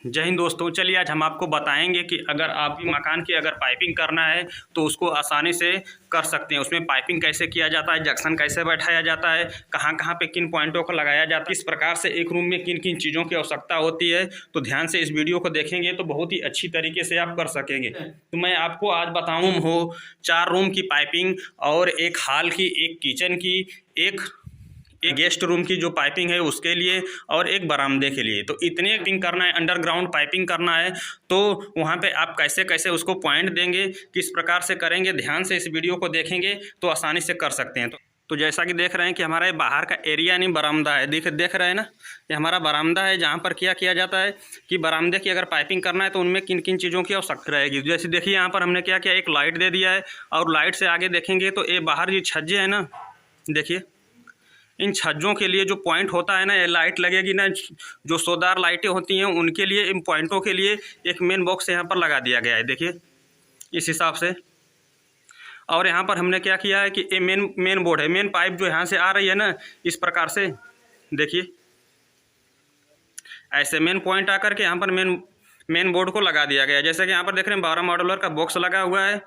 जय हिंद दोस्तों। चलिए आज हम आपको बताएंगे कि अगर आपकी मकान की अगर पाइपिंग करना है तो उसको आसानी से कर सकते हैं। उसमें पाइपिंग कैसे किया जाता है, जंक्शन कैसे बैठाया जाता है, कहाँ कहाँ पे किन पॉइंटों को लगाया जाता है, किस प्रकार से एक रूम में किन किन चीज़ों की आवश्यकता होती है। तो ध्यान से इस वीडियो को देखेंगे तो बहुत ही अच्छी तरीके से आप कर सकेंगे। तो मैं आपको आज बताऊँ हो 4 रूम की पाइपिंग और एक हॉल की, एक किचन की, एक गेस्ट रूम की जो पाइपिंग है उसके लिए और एक बरामदे के लिए। तो इतने पाइपिंग करना है, अंडरग्राउंड पाइपिंग करना है, तो वहाँ पे आप कैसे कैसे उसको पॉइंट देंगे, किस प्रकार से करेंगे, ध्यान से इस वीडियो को देखेंगे तो आसानी से कर सकते हैं। तो जैसा कि देख रहे हैं कि हमारा ये बाहर का एरिया नहीं बरामदा है, देख रहे हैं ना, ये हमारा बरामदा है जहाँ पर क्या किया जाता है कि बरामदे की अगर पाइपिंग करना है तो उनमें किन किन चीज़ों की आवश्यकता रहेगी। जैसे देखिए यहाँ पर हमने क्या किया, एक लाइट दे दिया है और लाइट से आगे देखेंगे तो ये बाहर ये छज्जे हैं ना, देखिए इन छज्जों के लिए जो पॉइंट होता है ना, ये लाइट लगेगी ना, जो सोदार लाइटें होती हैं उनके लिए, इन पॉइंटों के लिए एक मेन बॉक्स यहाँ पर लगा दिया गया है। देखिए इस हिसाब से। और यहाँ पर हमने क्या किया है कि ये मेन बोर्ड है, मेन पाइप जो यहाँ से आ रही है ना, इस प्रकार से देखिए ऐसे मेन पॉइंट आकर के यहाँ पर मेन बोर्ड को लगा दिया गया है। जैसे कि यहाँ पर देख रहे हैं 12 मॉडुलर का बॉक्स लगा हुआ है।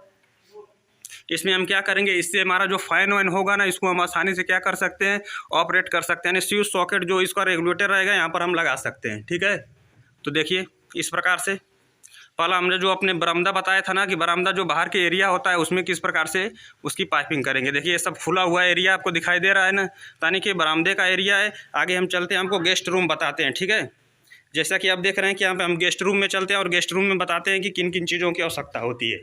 इसमें हम क्या करेंगे, इससे हमारा जो फैन वैन होगा ना, इसको हम आसानी से क्या कर सकते हैं, ऑपरेट कर सकते हैं। यानी स्विच सॉकेट जो इसका रेगुलेटर रहेगा यहाँ पर हम लगा सकते हैं। ठीक है, तो देखिए इस प्रकार से। पहला हमने जो अपने बरामदा बताया था ना कि बरामदा जो बाहर के एरिया होता है उसमें किस प्रकार से उसकी पाइपिंग करेंगे। देखिए ये सब खुला हुआ एरिया आपको दिखाई दे रहा है ना, यानी कि बरामदे का एरिया है। आगे हम चलते हैं, हमको गेस्ट रूम बताते हैं। ठीक है, जैसा कि आप देख रहे हैं कि यहाँ पे हम गेस्ट रूम में चलते हैं और गेस्ट रूम में बताते हैं कि किन किन चीज़ों की आवश्यकता होती है।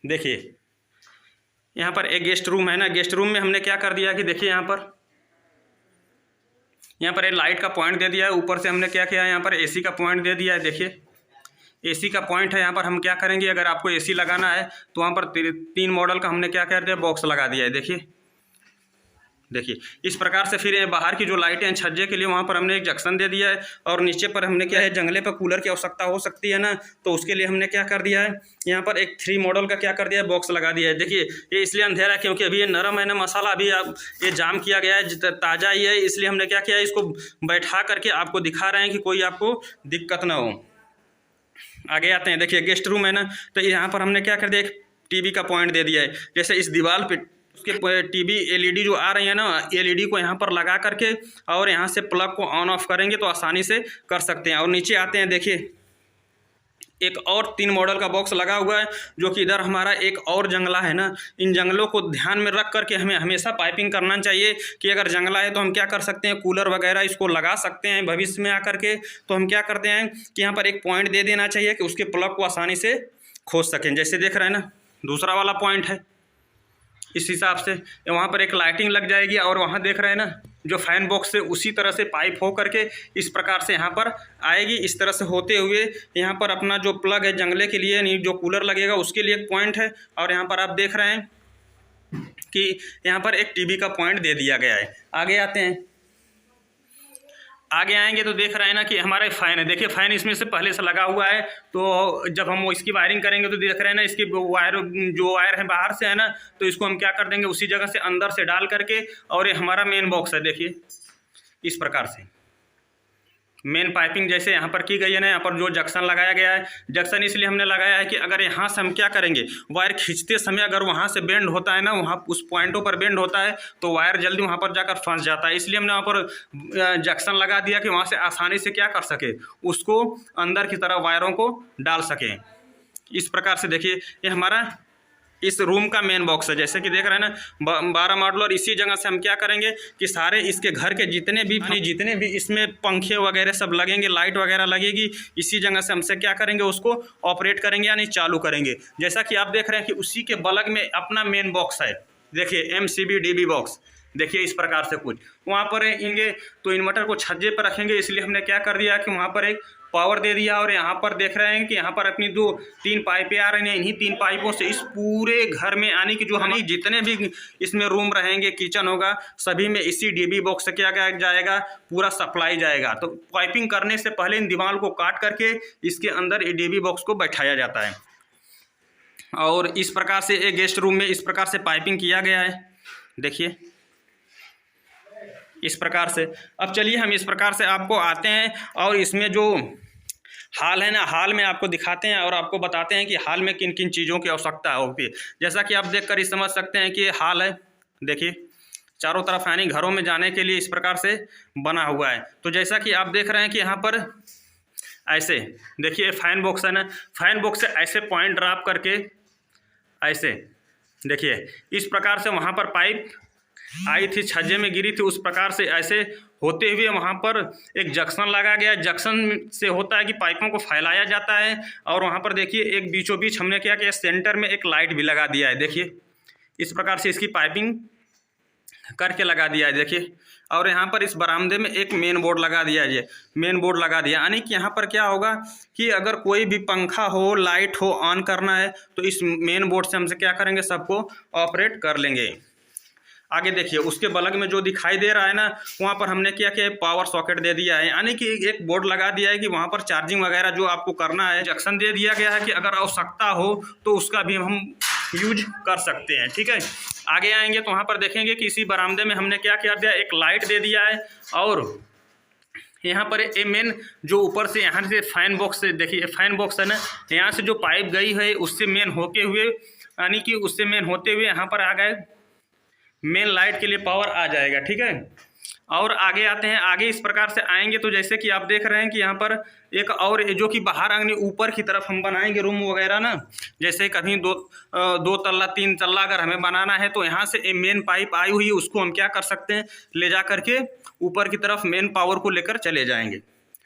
देखिए यहाँ पर एक गेस्ट रूम है ना, गेस्ट रूम में हमने क्या कर दिया कि देखिए यहाँ पर एक लाइट का पॉइंट दे दिया है। ऊपर से हमने क्या किया है, यहाँ पर एसी का पॉइंट दे दिया है। देखिए एसी का पॉइंट है। यहाँ पर हम क्या करेंगे, अगर आपको एसी लगाना है तो वहाँ पर 3 मॉडल का हमने क्या कर दिया, बॉक्स लगा दिया है। देखिए इस प्रकार से। फिर ये बाहर की जो लाइटें हैं छज्जे के लिए, वहाँ पर हमने एक जंक्शन दे दिया है। और नीचे पर हमने क्या है, जंगले पर कूलर की आवश्यकता हो सकती है ना, तो उसके लिए हमने क्या कर दिया है, यहाँ पर एक 3 मॉडल का क्या कर दिया है, बॉक्स लगा दिया है। देखिए ये इसलिए अंधेरा है क्योंकि अभी ये नरम है ना मसाला, अभी ये जाम किया गया है, ताज़ा ही है, इसलिए हमने क्या किया है, इसको बैठा करके आपको दिखा रहे हैं कि कोई आपको दिक्कत ना हो। आगे आते हैं, देखिए गेस्ट रूम है ना, तो यहाँ पर हमने क्या कर दिया, एक टीवी का पॉइंट दे दिया है। जैसे इस दीवार पे उसके टीवी एलईडी जो आ रही है ना, एलईडी को यहाँ पर लगा करके और यहाँ से प्लग को ऑन ऑफ करेंगे तो आसानी से कर सकते हैं। और नीचे आते हैं, देखिए एक और 3 मॉडल का बॉक्स लगा हुआ है, जो कि इधर हमारा एक और जंगला है ना। इन जंगलों को ध्यान में रख करके हमें हमेशा पाइपिंग करना चाहिए कि अगर जंगला है तो हम क्या कर सकते हैं, कूलर वगैरह इसको लगा सकते हैं भविष्य में आकर के। तो हम क्या करते हैं कि यहाँ पर एक पॉइंट दे देना चाहिए कि उसके प्लग को आसानी से खोज सकें। जैसे देख रहे हैं ना, दूसरा वाला पॉइंट है, इस हिसाब से वहाँ पर एक लाइटिंग लग जाएगी। और वहाँ देख रहे हैं ना, जो फैन बॉक्स से उसी तरह से पाइप हो करके इस प्रकार से यहाँ पर आएगी। इस तरह से होते हुए यहाँ पर अपना जो प्लग है जंगले के लिए, नहीं जो कूलर लगेगा उसके लिए एक पॉइंट है। और यहाँ पर आप देख रहे हैं कि यहाँ पर एक टीवी का पॉइंट दे दिया गया है। आगे आते हैं, आगे आएंगे तो देख रहे हैं ना कि हमारा फ़ैन है। देखिए फ़ैन इसमें से पहले से लगा हुआ है, तो जब हम इसकी वायरिंग करेंगे तो देख रहे हैं ना, इसकी जो वायर है बाहर से है ना, तो इसको हम क्या कर देंगे, उसी जगह से अंदर से डाल करके। और ये हमारा मेन बॉक्स है, देखिए इस प्रकार से मेन पाइपिंग जैसे यहाँ पर की गई है ना। यहाँ पर जो जंक्शन लगाया गया है, जंक्शन इसलिए हमने लगाया है कि अगर यहाँ से हम क्या करेंगे, वायर खींचते समय अगर वहाँ से बेंड होता है ना, वहाँ उस पॉइंटों पर बेंड होता है तो वायर जल्दी वहाँ पर जाकर फंस जाता है। इसलिए हमने वहाँ पर जंक्शन लगा दिया कि वहाँ से आसानी से क्या कर सके, उसको अंदर की तरफ वायरों को डाल सकें। इस प्रकार से देखिए ये हमारा इस रूम का मेन बॉक्स है। जैसे कि देख रहे हैं ना 12 मॉडल। और इसी जगह से हम क्या करेंगे कि सारे इसके घर के जितने भी इसमें पंखे वगैरह सब लगेंगे, लाइट वगैरह लगेगी, इसी जगह से हमसे क्या करेंगे, उसको ऑपरेट करेंगे यानी चालू करेंगे। जैसा कि आप देख रहे हैं कि उसी के बगल में अपना मेन बॉक्स है। देखिए MCB DB बॉक्स, देखिए इस प्रकार से कुछ वहाँ पर रहेंगे। तो इन्वर्टर को छज्जे पर रखेंगे, इसलिए हमने क्या कर दिया कि वहाँ पर एक पावर दे दिया। और यहाँ पर देख रहे हैं कि यहाँ पर अपनी 3 पाइपें आ रही हैं। इन्हीं 3 पाइपों से इस पूरे घर में आने की जो हमें जितने भी इसमें रूम रहेंगे, किचन होगा, सभी में इसी DB बॉक्स से क्या जाएगा, पूरा सप्लाई जाएगा। तो पाइपिंग करने से पहले इन दीवार को काट करके इसके अंदर DB बॉक्स को बैठाया जाता है। और इस प्रकार से एक गेस्ट रूम में इस प्रकार से पाइपिंग किया गया है। देखिए इस प्रकार से। अब चलिए हम इस प्रकार से आपको आते हैं और इसमें जो हाल है ना, हाल में आपको दिखाते हैं और आपको बताते हैं कि हाल में किन किन चीज़ों की आवश्यकता होती है। जैसा कि आप देखकर ही समझ सकते हैं कि ये हाल है, देखिए चारों तरफ यानी घरों में जाने के लिए इस प्रकार से बना हुआ है। तो जैसा कि आप देख रहे हैं कि यहाँ पर ऐसे देखिए फैन बॉक्स है ना, फैन बॉक्स से ऐसे पॉइंट ड्रॉप करके ऐसे देखिए इस प्रकार से वहाँ पर पाइप आई थी, छज्जे में गिरी थी, उस प्रकार से ऐसे होते हुए वहाँ पर एक जंक्शन लगा गया। जंक्शन से होता है कि पाइपों को फैलाया जाता है और वहाँ पर देखिए एक बीचों बीच हमने क्या किया, सेंटर में एक लाइट भी लगा दिया है। देखिए इस प्रकार से इसकी पाइपिंग करके लगा दिया है देखिए। और यहाँ पर इस बरामदे में एक मेन बोर्ड लगा दिया है, ये मेन बोर्ड लगा दिया, यानी कि यहाँ पर क्या होगा कि अगर कोई भी पंखा हो, लाइट हो, ऑन करना है तो इस मेन बोर्ड से हमसे क्या करेंगे, सबको ऑपरेट कर लेंगे। आगे देखिए उसके बगल में जो दिखाई दे रहा है ना, वहाँ पर हमने क्या किया, पावर सॉकेट दे दिया है, यानी कि एक बोर्ड लगा दिया है कि वहाँ पर चार्जिंग वगैरह जो आपको करना है। जंक्शन दे दिया गया है कि अगर आवश्यकता हो तो उसका भी हम यूज कर सकते हैं, ठीक है। आगे आएंगे तो वहाँ पर देखेंगे कि इसी बरामदे में हमने क्या किया दिया, एक लाइट दे दिया है और यहाँ पर ए मेन जो ऊपर से यहाँ से फैन बॉक्स से देखिए, फैन बॉक्स है ना, यहाँ से जो पाइप गई है उससे मेन होते हुए, यानी कि उससे मेन होते हुए यहाँ पर आ गए मेन लाइट के लिए पावर आ जाएगा, ठीक है। और आगे आते हैं, आगे इस प्रकार से आएंगे तो जैसे कि आप देख रहे हैं कि यहाँ पर एक और जो कि बाहर आंगने ऊपर की तरफ हम बनाएंगे रूम वगैरह ना, जैसे कहीं दो तल्ला 3 तल्ला अगर हमें बनाना है तो यहाँ से मेन पाइप आई हुई है, उसको हम क्या कर सकते हैं, ले जा करके ऊपर की तरफ मेन पावर को लेकर चले जाएंगे,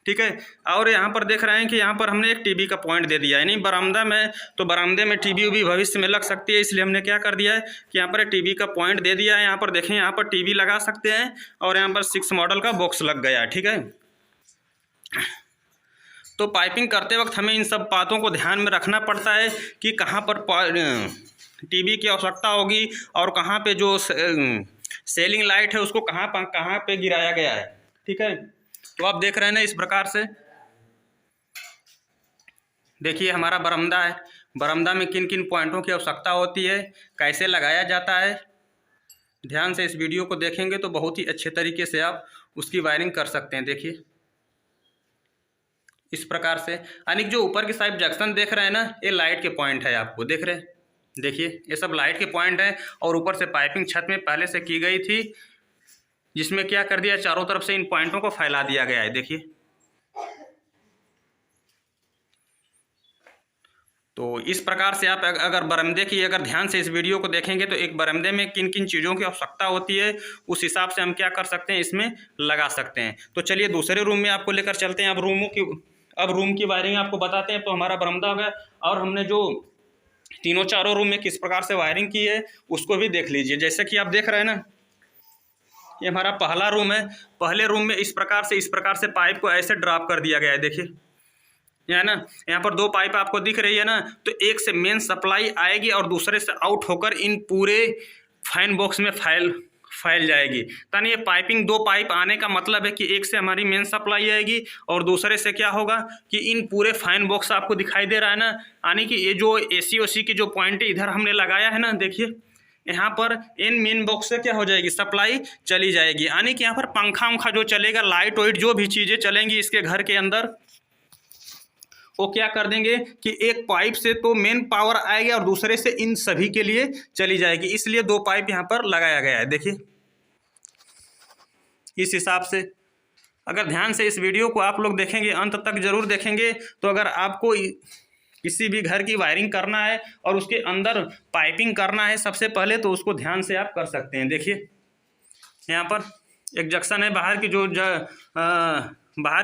ठीक है। और यहाँ पर देख रहे हैं कि यहाँ पर हमने एक टीवी का पॉइंट दे दिया है, यानी बरामदा में, तो बरामदे में टीवी भी भविष्य में लग सकती है, इसलिए हमने क्या कर दिया है कि यहाँ पर टीवी का पॉइंट दे दिया है। यहाँ पर देखें, यहाँ पर टीवी लगा सकते हैं और यहाँ पर 6 मॉडल का बॉक्स लग गया है, ठीक है। तो पाइपिंग करते वक्त हमें इन सब बातों को ध्यान में रखना पड़ता है कि कहाँ पर टीवी की आवश्यकता होगी और कहाँ पे जो सेलिंग लाइट है उसको कहाँ पे गिराया गया है, ठीक है। तो आप देख रहे हैं ना इस प्रकार से, देखिए हमारा बरामदा है, बरामदा में किन किन पॉइंटों की आवश्यकता होती है, कैसे लगाया जाता है। ध्यान से इस वीडियो को देखेंगे तो बहुत ही अच्छे तरीके से आप उसकी वायरिंग कर सकते हैं। देखिए इस प्रकार से, यानी जो ऊपर की साइड जंक्शन देख रहे हैं ना, ये लाइट के पॉइंट है, आपको देख रहे हैं, देखिए ये सब लाइट के पॉइंट है। और ऊपर से पाइपिंग छत में पहले से की गई थी, जिसमें क्या कर दिया, चारों तरफ से इन पॉइंटों को फैला दिया गया है, देखिए। तो इस प्रकार से आप अगर बरामदे की अगर ध्यान से इस वीडियो को देखेंगे तो एक बरामदे में किन किन चीज़ों की आवश्यकता होती है, उस हिसाब से हम क्या कर सकते हैं, इसमें लगा सकते हैं। तो चलिए दूसरे रूम में आपको लेकर चलते हैं। अब रूम की वायरिंग आपको बताते हैं। तो हमारा बरामदा हो गया और हमने जो तीनों चारों रूम में किस प्रकार से वायरिंग की है उसको भी देख लीजिए। जैसे कि आप देख रहे हैं ना, ये हमारा पहला रूम है। पहले रूम में इस प्रकार से पाइप को ऐसे ड्रॉप कर दिया गया है, देखिए है ना। यहाँ पर 2 पाइप आपको दिख रही है ना, तो एक से मेन सप्लाई आएगी और दूसरे से आउट होकर इन पूरे फैन बॉक्स में फैल जाएगी। यानी ये पाइपिंग 2 पाइप आने का मतलब है कि एक से हमारी मेन सप्लाई आएगी और दूसरे से क्या होगा कि इन पूरे फैन बॉक्स आपको दिखाई दे रहा है ना, यानी कि ये जो AC की जो पॉइंट इधर हमने लगाया है ना, देखिए यहाँ पर इन मेन बॉक्स से क्या हो जाएगी, सप्लाई चली जाएगी। यानी कि यहाँ पर पंखा जो चलेगा, लाइट वाइट जो भी चीज़ें चलेंगी इसके घर के अंदर, वो क्या कर देंगे कि एक पाइप से तो मेन पावर आएगी और दूसरे से इन सभी के लिए चली जाएगी। इसलिए 2 पाइप यहाँ पर लगाया गया है, देखिए इस हिसाब से। अगर ध्यान से इस वीडियो को आप लोग देखेंगे, अंत तक जरूर देखेंगे, तो अगर आपको किसी भी घर की वायरिंग करना है और उसके अंदर पाइपिंग करना है सबसे पहले, तो उसको ध्यान से आप कर सकते हैं। देखिए यहाँ पर एक जंक्शन है, बाहर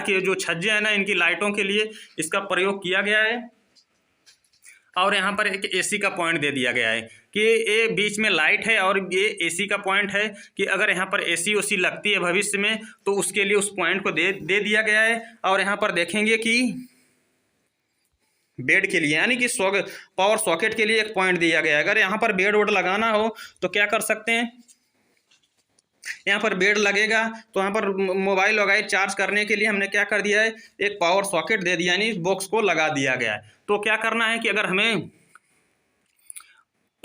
की जो छज्जे हैं ना, इनकी लाइटों के लिए इसका प्रयोग किया गया है। और यहाँ पर एक AC का पॉइंट दे दिया गया है कि ये बीच में लाइट है और ये AC का पॉइंट है कि अगर यहाँ पर AC लगती है भविष्य में तो उसके लिए उस पॉइंट को दे दिया गया है। और यहाँ पर देखेंगे कि बेड के लिए, यानी कि पावर सॉकेट के लिए एक पॉइंट दिया गया है। अगर यहाँ पर बेड वोड लगाना हो तो क्या कर सकते हैं, यहाँ पर बेड लगेगा तो यहाँ पर मोबाइल वगैरह चार्ज करने के लिए हमने क्या कर दिया है, एक पावर सॉकेट दे दिया, यानी इस बॉक्स को लगा दिया गया है। तो क्या करना है कि अगर हमें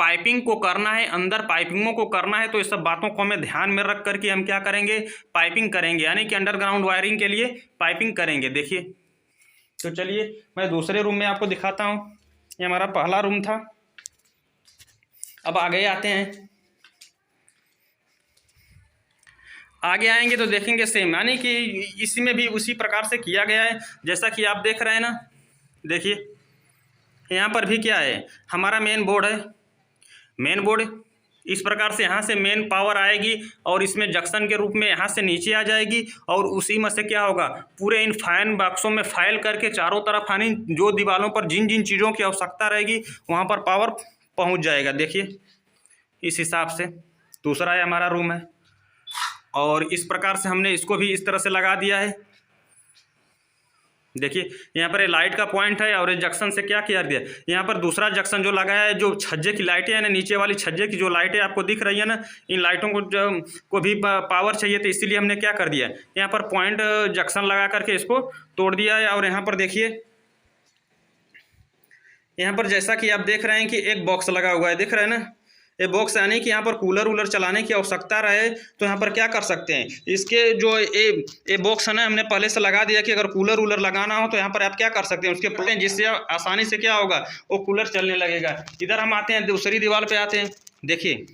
पाइपिंग को करना है, अंदर पाइपिंगों को करना है, तो इस सब बातों को हमें ध्यान में रख करके हम क्या करेंगे, पाइपिंग करेंगे, यानी कि अंडरग्राउंड वायरिंग के लिए पाइपिंग करेंगे। देखिए, तो चलिए मैं दूसरे रूम में आपको दिखाता हूँ। ये हमारा पहला रूम था। अब आगे आते हैं, आगे आएंगे तो देखेंगे सेम, यानी कि इसमें भी उसी प्रकार से किया गया है जैसा कि आप देख रहे हैं ना। देखिए यहाँ पर भी क्या है, हमारा मेन बोर्ड है। मेन बोर्ड इस प्रकार से यहाँ से मेन पावर आएगी और इसमें जंक्शन के रूप में यहाँ से नीचे आ जाएगी, और उसी में से क्या होगा, पूरे इन फाइन बॉक्सों में फाइल करके चारों तरफ, यानी जो दीवारों पर जिन जिन चीज़ों की आवश्यकता रहेगी वहाँ पर पावर पहुँच जाएगा। देखिए इस हिसाब से दूसरा है हमारा रूम है, और इस प्रकार से हमने इसको भी इस तरह से लगा दिया है। देखिए यहाँ पर लाइट का पॉइंट है, और ये जंक्शन से क्या किया दिया, यहाँ पर दूसरा जंक्शन जो लगाया है, जो छज्जे की लाइटें हैं ना, नीचे वाली छज्जे की जो लाइटें आपको दिख रही है ना, इन लाइटों को भी पावर चाहिए, तो इसीलिए हमने क्या कर दिया, यहाँ पर पॉइंट जंक्शन लगा करके इसको तोड़ दिया है। और यहाँ पर देखिए, यहाँ पर जैसा कि आप देख रहे हैं कि एक बॉक्स लगा हुआ है, दिख रहा है ना, ये बॉक्स, यानी कि यहाँ पर कूलर वूलर चलाने की आवश्यकता रहे तो यहाँ पर क्या कर सकते हैं, इसके जो ये बॉक्स है ना, हमने पहले से लगा दिया कि अगर कूलर वूलर लगाना हो तो यहाँ पर आप क्या कर सकते हैं, उसके पड़े, जिससे आसानी से क्या होगा, वो कूलर चलने लगेगा। इधर हम आते हैं, दूसरी दीवार पे आते हैं। देखिए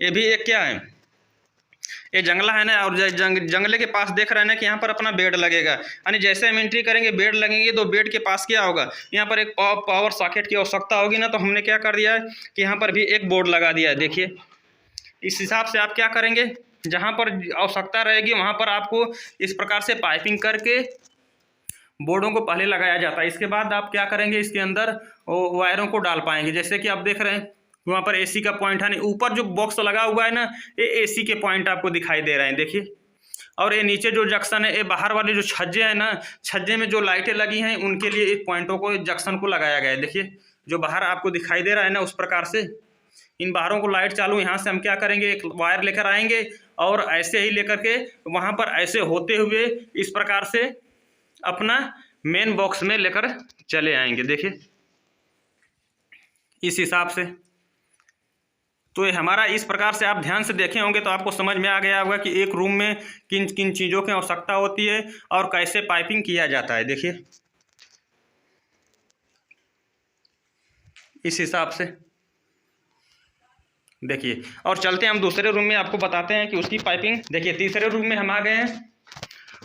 ये भी एक क्या है, ये जंगला है ना, और जंगले के पास देख रहे हैं ना कि यहाँ पर अपना बेड लगेगा, यानी जैसे हम एंट्री करेंगे बेड लगेंगे, तो बेड के पास क्या होगा, यहाँ पर एक पावर सॉकेट की आवश्यकता होगी ना, तो हमने क्या कर दिया है कि यहाँ पर भी एक बोर्ड लगा दिया है। देखिए इस हिसाब से आप क्या करेंगे, जहाँ पर आवश्यकता रहेगी वहाँ पर आपको इस प्रकार से पाइपिंग करके बोर्डों को पहले लगाया जाता है। इसके बाद आप क्या करेंगे, इसके अंदर वायरों को डाल पाएंगे। जैसे कि आप देख रहे हैं वहाँ पर एसी का पॉइंट है, नहीं ऊपर जो बॉक्स लगा हुआ है ना, ये एसी के पॉइंट आपको दिखाई दे रहे हैं। देखिए, और ये नीचे जो जंक्शन है, ये बाहर वाले जो छज्जे हैं ना, छज्जे में जो लाइटें लगी हैं उनके लिए इस पॉइंटों को, जंक्शन को लगाया गया है। देखिए जो बाहर आपको दिखाई दे रहा है ना, उस प्रकार से इन बाहरों को लाइट चालू, यहाँ से हम क्या करेंगे, एक वायर लेकर आएंगे और ऐसे ही लेकर के वहाँ पर ऐसे होते हुए इस प्रकार से अपना मेन बॉक्स में लेकर चले आएंगे। देखिए इस हिसाब से, तो ये हमारा इस प्रकार से आप ध्यान से देखे होंगे तो आपको समझ में आ गया होगा कि एक रूम में किन किन चीज़ों की आवश्यकता होती है और कैसे पाइपिंग किया जाता है। देखिए इस हिसाब से देखिए, और चलते हैं हम दूसरे रूम में, आपको बताते हैं कि उसकी पाइपिंग। देखिए तीसरे रूम में हम आ गए हैं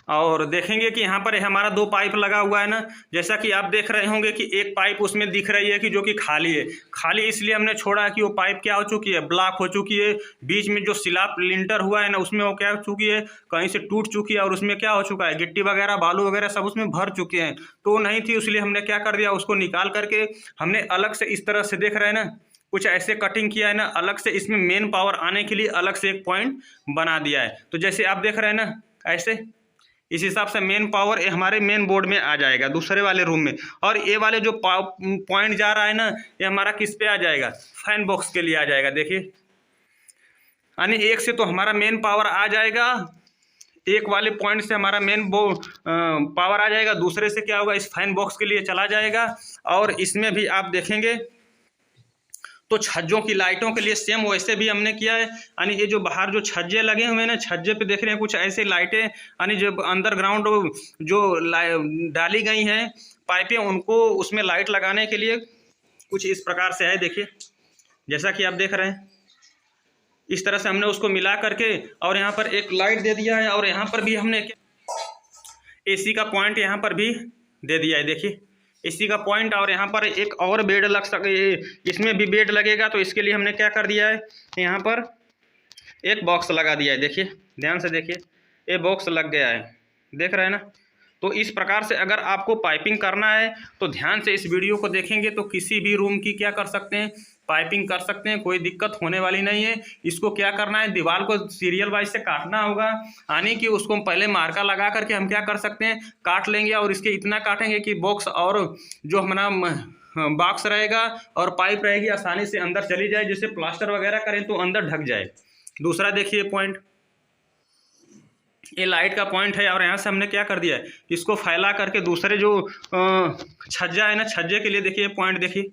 और देखेंगे कि यहाँ पर हमारा 2 पाइप लगा हुआ है ना। जैसा कि आप देख रहे होंगे कि एक पाइप उसमें दिख रही है कि जो कि खाली है। खाली इसलिए हमने छोड़ा कि वो पाइप क्या हो चुकी है, ब्लॉक हो चुकी है। बीच में जो स्लैब लिंटर हुआ है ना, उसमें वो क्या हो चुकी है, कहीं से टूट चुकी है और उसमें क्या हो चुका है, गिट्टी वगैरह बालू वगैरह सब उसमें भर चुके हैं। तो नहीं थी, इसलिए हमने क्या कर दिया, उसको निकाल करके हमने अलग से इस तरह से, देख रहे हैं ना, कुछ ऐसे कटिंग किया है ना, अलग से इसमें मेन पावर आने के लिए अलग से एक पॉइंट बना दिया है। तो जैसे आप देख रहे हैं ना, ऐसे इस हिसाब से मेन पावर हमारे मेन बोर्ड में आ जाएगा दूसरे वाले रूम में। और ये वाले जो पॉइंट जा रहा है ना, ये हमारा किस पे आ जाएगा, फैन बॉक्स के लिए आ जाएगा। देखिए यानी एक से तो हमारा मेन पावर आ जाएगा, एक वाले पॉइंट से हमारा मेन पावर आ जाएगा, दूसरे से क्या होगा, इस फैन बॉक्स के लिए चला जाएगा। और इसमें भी आप देखेंगे तो छज्जों की लाइटों के लिए सेम वैसे भी हमने किया है। यानी ये जो बाहर जो छज्जे लगे हुए हैं ना, छज्जे पे देख रहे हैं कुछ ऐसे लाइटें, यानी जो अंडरग्राउंड जो डाली गई हैं पाइपें, उनको उसमें लाइट लगाने के लिए कुछ इस प्रकार से है। देखिए जैसा कि आप देख रहे हैं, इस तरह से हमने उसको मिला करके और यहाँ पर एक लाइट दे दिया है। और यहाँ पर भी हमने एसी का पॉइंट यहाँ पर भी दे दिया है। देखिए एसी का पॉइंट, और यहाँ पर एक और बेड लग सके, इसमें भी बेड लगेगा। तो इसके लिए हमने क्या कर दिया है, यहाँ पर एक बॉक्स लगा दिया है। देखिए ध्यान से देखिए, ये बॉक्स लग गया है, देख रहे हैं ना। तो इस प्रकार से अगर आपको पाइपिंग करना है तो ध्यान से इस वीडियो को देखेंगे तो किसी भी रूम की क्या कर सकते हैं, पाइपिंग कर सकते हैं, कोई दिक्कत होने वाली नहीं है। इसको क्या करना है, दीवार को सीरियल वाइज से काटना होगा, यानी कि उसको पहले मार्का लगा करके हम क्या कर सकते हैं, काट लेंगे। और इसके इतना काटेंगे कि बॉक्स और जो हमारा बॉक्स रहेगा और पाइप रहेगी आसानी से अंदर चली जाए, जैसे प्लास्टर वगैरह करें तो अंदर ढक जाए। दूसरा देखिए पॉइंट, ये लाइट का पॉइंट है, और यहाँ से हमने क्या कर दिया है, इसको फैला करके दूसरे जो छज्जा है ना, छज्जे के लिए देखिए पॉइंट, देखिए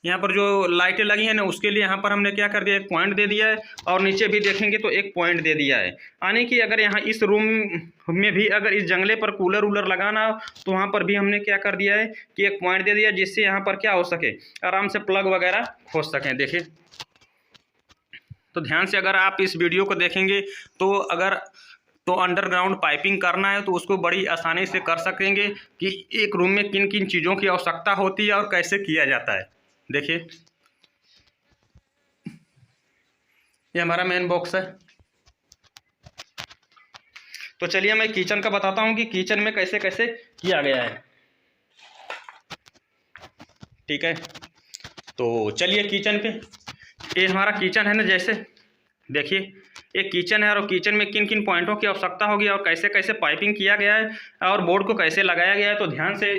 यहाँ पर जो लाइटें लगी हैं ना उसके लिए यहाँ पर हमने क्या कर दिया, एक पॉइंट दे दिया है, और नीचे भी देखेंगे तो एक पॉइंट दे दिया है। यानी कि अगर यहाँ इस रूम में भी अगर इस जंगले पर कूलर वूलर लगाना हो तो वहाँ पर भी हमने क्या कर दिया है कि एक पॉइंट दे दिया, जिससे यहाँ पर क्या हो सके, आराम से प्लग वगैरह खोज सकें। देखिए, तो ध्यान से अगर आप इस वीडियो को देखेंगे तो अंडरग्राउंड पाइपिंग करना है तो उसको बड़ी आसानी से कर सकेंगे कि एक रूम में किन किन चीज़ों की आवश्यकता होती है और कैसे किया जाता है। देखिए, ये हमारा मेन बॉक्स है। तो चलिए मैं किचन का बताता हूँ कि किचन में कैसे कैसे किया गया है। ठीक है, तो चलिए किचन पे, ये हमारा किचन है ना, जैसे देखिए एक किचन है और किचन में किन किन पॉइंटों की आवश्यकता होगी और कैसे कैसे पाइपिंग किया गया है और बोर्ड को कैसे लगाया गया है। तो ध्यान से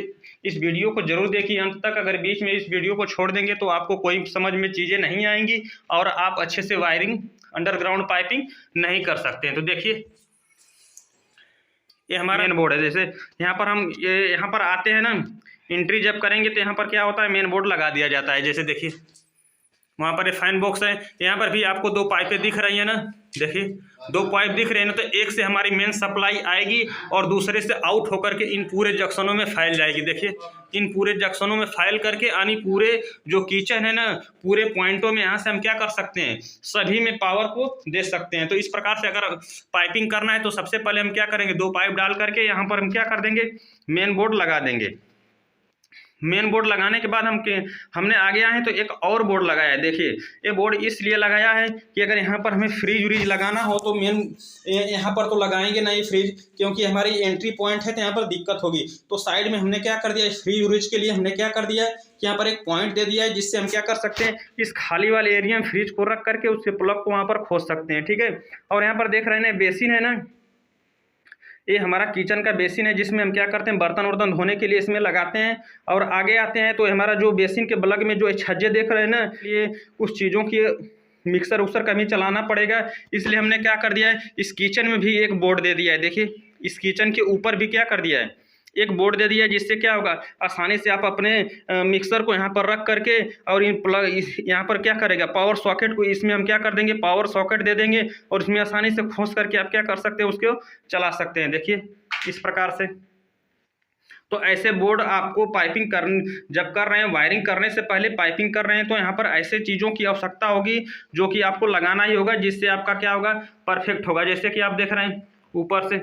इस वीडियो को जरूर देखिए अंत तक। अगर बीच में इस वीडियो को छोड़ देंगे तो आपको कोई समझ में चीज़ें नहीं आएंगी और आप अच्छे से वायरिंग अंडरग्राउंड पाइपिंग नहीं कर सकते हैं। तो देखिए, ये हमारा मेन बोर्ड है। जैसे यहाँ पर हम यहाँ पर आते हैं ना, एंट्री जब करेंगे तो यहाँ पर क्या होता है, मेन बोर्ड लगा दिया जाता है। जैसे देखिए वहाँ पर एक फैन बॉक्स है, यहाँ पर भी आपको 2 पाइपें दिख रही हैं ना, देखिए 2 पाइप दिख रहे हैं ना, तो एक से हमारी मेन सप्लाई आएगी और दूसरे से आउट होकर के इन पूरे जंक्शनों में फैल जाएगी। देखिए इन पूरे जंक्शनों में फैल करके यानी पूरे जो किचन है ना, पूरे पॉइंटों में यहाँ से हम क्या कर सकते हैं, सभी में पावर को दे सकते हैं। तो इस प्रकार से अगर पाइपिंग करना है तो सबसे पहले हम क्या करेंगे, 2 पाइप डाल करके यहाँ पर हम क्या कर देंगे, मेन बोर्ड लगा देंगे। मेन बोर्ड लगाने के बाद हमने आगे आए तो एक और बोर्ड लगाया है। देखिए ये बोर्ड इसलिए लगाया है कि अगर यहाँ पर हमें फ्रिज व्रीज लगाना हो तो यहाँ पर तो लगाएंगे नहीं फ्रिज, क्योंकि हमारी एंट्री पॉइंट है तो यहाँ पर दिक्कत होगी। तो साइड में हमने क्या कर दिया, फ्रिज व्रीज के लिए हमने क्या कर दिया है कि यहाँ पर एक पॉइंट दे दिया है, जिससे हम क्या कर सकते हैं, इस खाली वाले एरिया में फ्रिज को रख करके उसके प्लग को वहाँ पर खोज सकते हैं। ठीक है, और यहाँ पर देख रहे हैं बेसिन है ना, ये हमारा किचन का बेसिन है, जिसमें हम क्या करते हैं, बर्तन वर्तन धोने के लिए इसमें लगाते हैं। और आगे आते हैं तो हमारा जो बेसिन के बगल में जो छज्जे देख रहे हैं ना, ये कुछ चीज़ों की मिक्सर उक्सर का भी चलाना पड़ेगा, इसलिए हमने क्या कर दिया है, इस किचन में भी एक बोर्ड दे दिया है। देखिए इस किचन के ऊपर भी क्या कर दिया है, एक बोर्ड दे दिया है, जिससे क्या होगा, आसानी से आप अपने मिक्सर को यहाँ पर रख करके और इन प्लग यहाँ पर क्या करेगा, पावर सॉकेट को इसमें हम क्या कर देंगे, पावर सॉकेट दे देंगे और इसमें आसानी से खोस करके आप क्या कर सकते हैं, उसको चला सकते हैं। देखिए इस प्रकार से। तो ऐसे बोर्ड आपको पाइपिंग जब कर रहे हैं, वायरिंग करने से पहले पाइपिंग कर रहे हैं, तो यहाँ पर ऐसे चीज़ों की आवश्यकता होगी जो कि आपको लगाना ही होगा, जिससे आपका क्या होगा, परफेक्ट होगा। जैसे कि आप देख रहे हैं ऊपर से,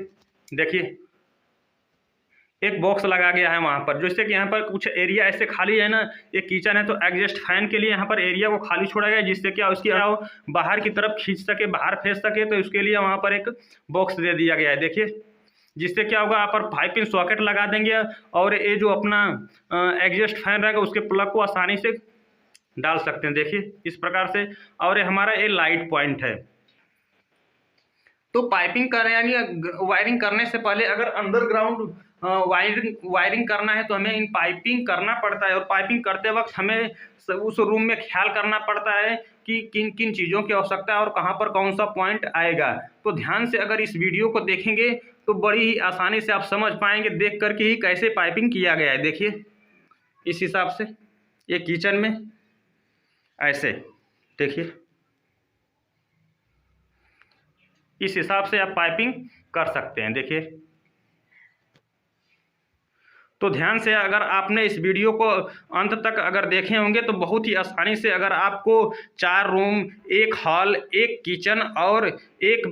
देखिए एक बॉक्स लगा गया है वहाँ पर, जैसे कि यहाँ पर कुछ एरिया ऐसे खाली है ना, ये किचन है तो एग्जॉस्ट फैन के लिए यहाँ पर एरिया को खाली छोड़ा गया, जिससे क्या उसकी वो बाहर की तरफ खींच सके, बाहर फेंक सके, तो उसके लिए वहाँ पर एक बॉक्स दे दिया गया है। देखिए जिससे क्या होगा, आप पर पाइपिंग सॉकेट लगा देंगे और ये जो अपना एग्जॉस्ट फैन रहेगा उसके प्लग को आसानी से डाल सकते हैं। देखिए इस प्रकार से। और ये हमारा ये लाइट पॉइंट है। तो पाइपिंग कर यानी वायरिंग करने से पहले अगर अंडरग्राउंड वायरिंग करना है तो हमें इन पाइपिंग करना पड़ता है, और पाइपिंग करते वक्त हमें उस रूम में ख्याल करना पड़ता है कि किन किन चीज़ों की आवश्यकता है और कहाँ पर कौन सा पॉइंट आएगा। तो ध्यान से अगर इस वीडियो को देखेंगे तो बड़ी ही आसानी से आप समझ पाएंगे देख करके ही कैसे पाइपिंग किया गया है। देखिए इस हिसाब से ये किचन में ऐसे देखिए, इस हिसाब से आप पाइपिंग कर सकते हैं। देखिए तो ध्यान से अगर आपने इस वीडियो को अंत तक अगर देखे होंगे तो बहुत ही आसानी से, अगर आपको 4 रूम, 1 हॉल, 1 किचन और 1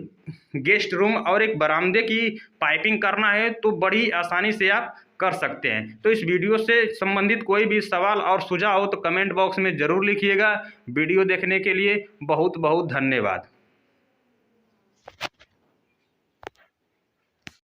गेस्ट रूम और 1 बरामदे की पाइपिंग करना है तो बड़ी आसानी से आप कर सकते हैं। तो इस वीडियो से संबंधित कोई भी सवाल और सुझाव हो तो कमेंट बॉक्स में ज़रूर लिखिएगा। वीडियो देखने के लिए बहुत बहुत धन्यवाद।